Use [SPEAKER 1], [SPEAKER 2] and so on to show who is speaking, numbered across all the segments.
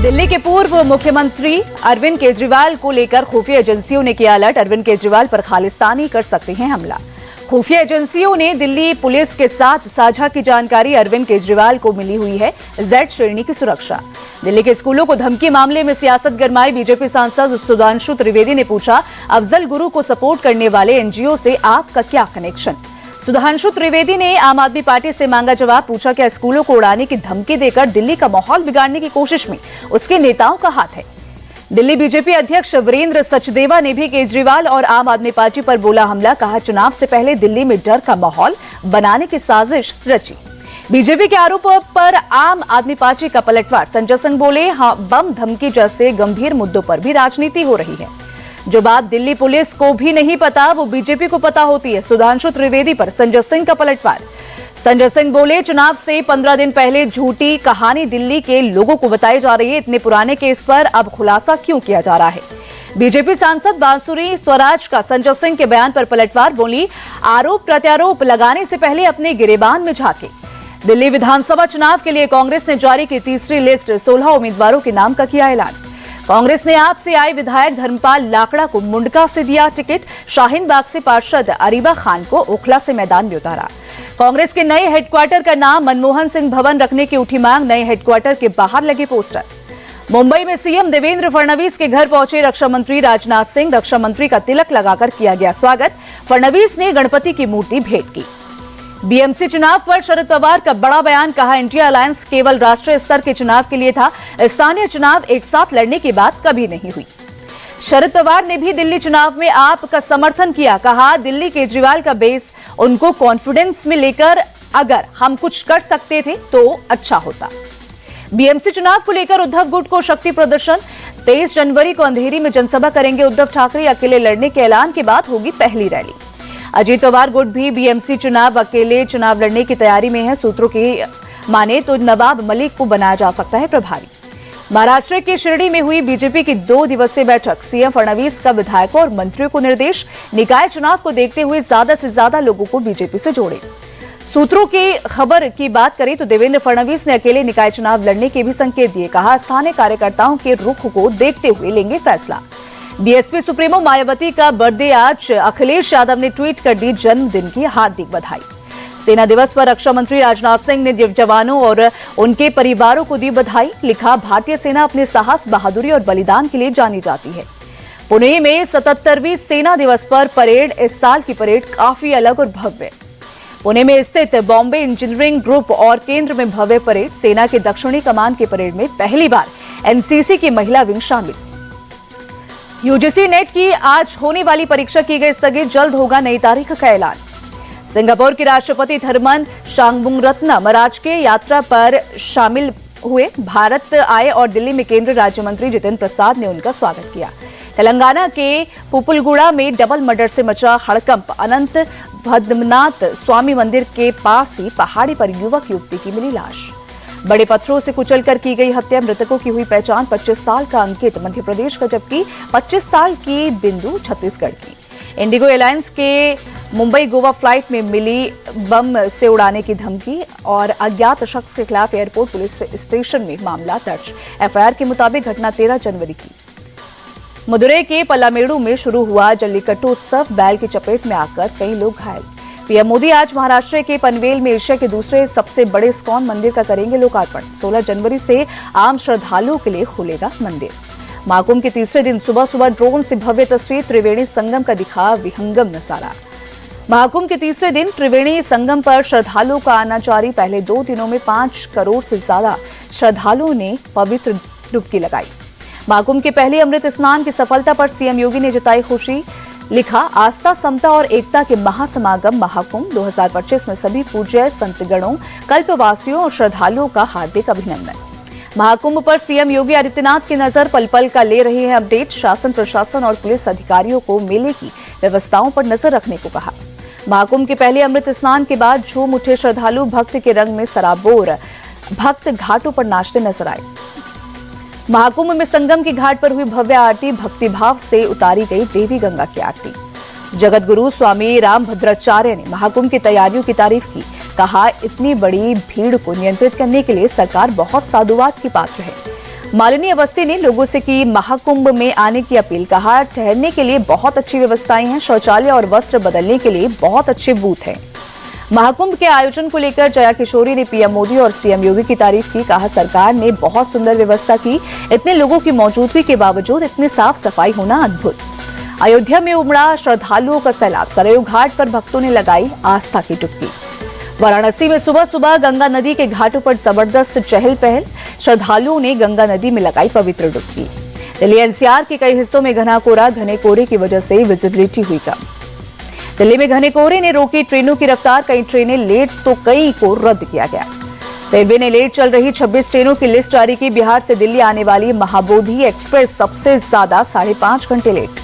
[SPEAKER 1] दिल्ली के पूर्व मुख्यमंत्री अरविंद केजरीवाल को लेकर खुफिया एजेंसियों ने किया अलर्ट। अरविंद केजरीवाल पर खालिस्तानी कर सकते हैं हमला। खुफिया एजेंसियों ने दिल्ली पुलिस के साथ साझा की जानकारी। अरविंद केजरीवाल को मिली हुई है Z श्रेणी की सुरक्षा। दिल्ली के स्कूलों को धमकी मामले में सियासत गरमाई। बीजेपी सांसद सुधांशु त्रिवेदी ने पूछा, अफजल गुरु को सपोर्ट करने वाले एनजीओ से आपका क्या कनेक्शन। सुधांशु त्रिवेदी ने आम आदमी पार्टी से मांगा जवाब। पूछा, क्या स्कूलों को उड़ाने की धमकी देकर दिल्ली का माहौल बिगाड़ने की कोशिश में उसके नेताओं का हाथ है। दिल्ली बीजेपी अध्यक्ष वीरेंद्र सचदेवा ने भी केजरीवाल और आम आदमी पार्टी पर बोला हमला। कहा, चुनाव से पहले दिल्ली में डर का माहौल बनाने की साजिश रची। बीजेपी के आरोपों पर आम आदमी पार्टी का पलटवार। संजय सिंह बोले, हाँ, बम धमकी जैसे गंभीर मुद्दों पर भी राजनीति हो रही है। जो बात दिल्ली पुलिस को भी नहीं पता वो बीजेपी को पता होती है। सुधांशु त्रिवेदी पर संजय सिंह का पलटवार। संजय सिंह बोले, चुनाव से 15 दिन पहले झूठी कहानी दिल्ली के लोगों को बताई जा रही है। इतने पुराने केस पर अब खुलासा क्यों किया जा रहा है। बीजेपी सांसद बांसुरी स्वराज का संजय सिंह के बयान पर पलटवार। बोली, आरोप प्रत्यारोप लगाने से पहले अपने गिरेबान में झांके। दिल्ली विधानसभा चुनाव के लिए कांग्रेस ने जारी की तीसरी लिस्ट। 16 उम्मीदवारों के नाम का किया ऐलान। कांग्रेस ने आप से आए विधायक धर्मपाल लाकड़ा को मुंडका से दिया टिकट। शाहीन बाग से पार्षद अरीबा खान को ओखला से मैदान में उतारा। कांग्रेस के नए हेडक्वार्टर का नाम मनमोहन सिंह भवन रखने की उठी मांग। नए हेडक्वार्टर के बाहर लगे पोस्टर। मुंबई में सीएम देवेंद्र फडणवीस के घर पहुंचे रक्षा मंत्री राजनाथ सिंह। रक्षा मंत्री का तिलक लगाकर किया गया स्वागत। फडणवीस ने गणपति की मूर्ति भेंट की। बीएमसी चुनाव पर शरद पवार का बड़ा बयान। कहा, इंडिया अलायंस केवल राष्ट्रीय स्तर के चुनाव के लिए था, स्थानीय चुनाव एक साथ लड़ने की बात कभी नहीं हुई। शरद पवार ने भी दिल्ली चुनाव में आपका समर्थन किया। कहा, दिल्ली केजरीवाल का बेस उनको कॉन्फिडेंस में लेकर अगर हम कुछ कर सकते थे तो अच्छा होता। बीएमसी चुनाव को लेकर उद्धव गुट को शक्ति प्रदर्शन। 23 जनवरी को अंधेरी में जनसभा करेंगे उद्धव ठाकरे। अकेले लड़ने के ऐलान के बाद होगी पहली रैली। अजीत पवार गुट भी बीएमसी चुनाव अकेले चुनाव लड़ने की तैयारी में है। सूत्रों की माने तो नवाब मलिक को बनाया जा सकता है प्रभारी। महाराष्ट्र के शिरडी में हुई बीजेपी की 2 दिवसीय बैठक। सीएम फडणवीस का विधायकों और मंत्रियों को निर्देश, निकाय चुनाव को देखते हुए ज्यादा से ज्यादा लोगों को बीजेपी से जोड़े। सूत्रों की खबर की बात करें तो देवेंद्र फडणवीस ने अकेले निकाय चुनाव लड़ने के भी संकेत दिए। कहा, स्थानीय कार्यकर्ताओं के रुख को देखते हुए लेंगे फैसला। बीएसपी सुप्रीमो मायावती का बर्थडे आज। अखिलेश यादव ने ट्वीट कर दी जन्मदिन की हार्दिक बधाई। सेना दिवस पर रक्षा मंत्री राजनाथ सिंह ने जवानों और उनके परिवारों को दी बधाई। लिखा, भारतीय सेना अपने साहस, बहादुरी और बलिदान के लिए जानी जाती है। पुणे में 77वीं सेना दिवस पर परेड। इस साल की परेड काफी अलग और भव्य। पुणे में स्थित बॉम्बे इंजीनियरिंग ग्रुप और केंद्र में भव्य परेड। सेना के दक्षिणी कमान के परेड में पहली बार एनसीसी की महिला विंग शामिल। यूजीसी नेट की आज होने वाली परीक्षा की गई स्थगित। जल्द होगा नई तारीख का ऐलान। सिंगापुर के राष्ट्रपति थर्मन शांगमुंगरत्नम राजकीय यात्रा पर शामिल हुए। भारत आए और दिल्ली में केंद्रीय राज्य मंत्री जितेंद्र प्रसाद ने उनका स्वागत किया। तेलंगाना के पुपुलगुड़ा में डबल मर्डर से मचा हड़कंप। अनंत पद्मनाथ स्वामी मंदिर के पास ही पहाड़ी पर युवक युवती की मिली लाश। बड़े पत्थरों से कुचलकर की गई हत्या। मृतकों की हुई पहचान। 25 साल का अंकित मध्य प्रदेश का, जबकि 25 साल की बिंदु छत्तीसगढ़ की। इंडिगो एयरलाइंस के मुंबई गोवा फ्लाइट में मिली बम से उड़ाने की धमकी और अज्ञात शख्स के खिलाफ एयरपोर्ट पुलिस स्टेशन में मामला दर्ज। एफआईआर के मुताबिक घटना 13 जनवरी की। मदुरई के पलामेड़ू में शुरू हुआ जल्लीकट्टू उत्सव। बैल की चपेट में आकर कई लोग घायल। पीएम मोदी आज महाराष्ट्र के पनवेल में एशिया के दूसरे सबसे बड़े इस्कॉन मंदिर का करेंगे लोकार्पण। 16 जनवरी से आम श्रद्धालुओं के लिए खुलेगा मंदिर। महाकुंभ के तीसरे दिन सुबह सुबह ड्रोन से भव्य तस्वीर। त्रिवेणी संगम का दिखा विहंगम नजारा। महाकुंभ के तीसरे दिन त्रिवेणी संगम पर श्रद्धालुओं का आना जारी। पहले 2 दिनों में 5 करोड़ से ज्यादा श्रद्धालुओं ने पवित्र डुबकी लगाई। महाकुंभ के पहले अमृत स्नान की सफलता पर सीएम योगी ने जताई खुशी। लिखा, आस्था, समता और एकता के महासमागम महाकुंभ 2025 में सभी पूज्य संतगणों, कल्पवासियों और श्रद्धालुओं का हार्दिक अभिनंदन। महाकुंभ पर सीएम योगी आदित्यनाथ की नजर पल पल का ले रहे हैं अपडेट। शासन, प्रशासन और पुलिस अधिकारियों को मेले की व्यवस्थाओं पर नजर रखने को कहा। महाकुंभ के पहले अमृत स्नान के बाद झूम उठे श्रद्धालु। भक्त के रंग में सराबोर भक्त घाटों पर नाचते नजर आए। महाकुंभ में संगम की घाट पर हुई भव्य आरती। भक्तिभाव से उतारी गई देवी गंगा की आरती। जगत गुरु स्वामी रामभद्राचार्य ने महाकुंभ की तैयारियों की तारीफ की। कहा, इतनी बड़ी भीड़ को नियंत्रित करने के लिए सरकार बहुत साधुवाद की पात्र है। मालिनी अवस्थी ने लोगों से की महाकुंभ में आने की अपील। कहा, ठहरने के लिए बहुत अच्छी व्यवस्थाएं हैं, शौचालय और वस्त्र बदलने के लिए बहुत अच्छे बूथ हैं। महाकुंभ के आयोजन को लेकर जया किशोरी ने पीएम मोदी और सीएम योगी की तारीफ की। कहा, सरकार ने बहुत सुंदर व्यवस्था की, इतने लोगों की मौजूदगी के बावजूद इतनी साफ सफाई होना अद्भुत। अयोध्या में उमड़ा श्रद्धालुओं का सैलाब। सरयू घाट पर भक्तों ने लगाई आस्था की डुबकी। वाराणसी में सुबह सुबह गंगा नदी के घाटों पर जबरदस्त चहल पहल। श्रद्धालुओं ने गंगा नदी में लगाई पवित्र डुबकी। दिल्ली एनसीआर के कई हिस्सों में घना कोहरा, घने कोहरे की वजह से विजिबिलिटी हुई कम। दिल्ली में घने कोहरे ने रोकी ट्रेनों की रफ्तार। कई ट्रेनें लेट तो कई को रद्द किया गया। रेलवे ने लेट चल रही 26 ट्रेनों की लिस्ट जारी की। बिहार से दिल्ली आने वाली महाबोधि एक्सप्रेस सबसे ज्यादा 5.5 घंटे लेट।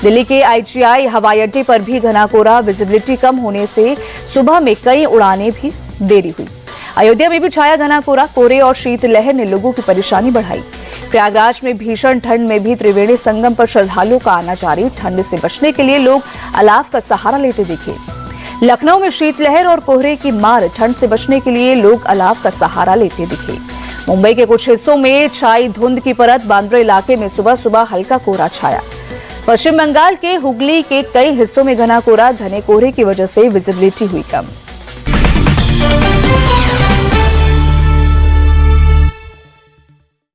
[SPEAKER 1] दिल्ली के आईजीआई हवाई अड्डे पर भी घना कोहरा, विजिबिलिटी कम होने से सुबह में कई उड़ानें भी देरी हुई। अयोध्या में भी छाया घना कोहरा। कोहरे और शीतलहर ने लोगों की परेशानी बढ़ाई। प्रयागराज में भीषण ठंड में भी त्रिवेणी संगम पर श्रद्धालुओं का आना जारी। ठंड से बचने के लिए लोग अलाव का सहारा लेते दिखे। लखनऊ में शीतलहर और कोहरे की मार, ठंड से बचने के लिए लोग अलाव का सहारा लेते दिखे। मुंबई के कुछ हिस्सों में छाई धुंध की परत। बांद्रा इलाके में सुबह सुबह हल्का कोहरा छाया। पश्चिम बंगाल के हुगली के कई हिस्सों में घना कोहरा, घने कोहरे की वजह से विजिबिलिटी हुई कम।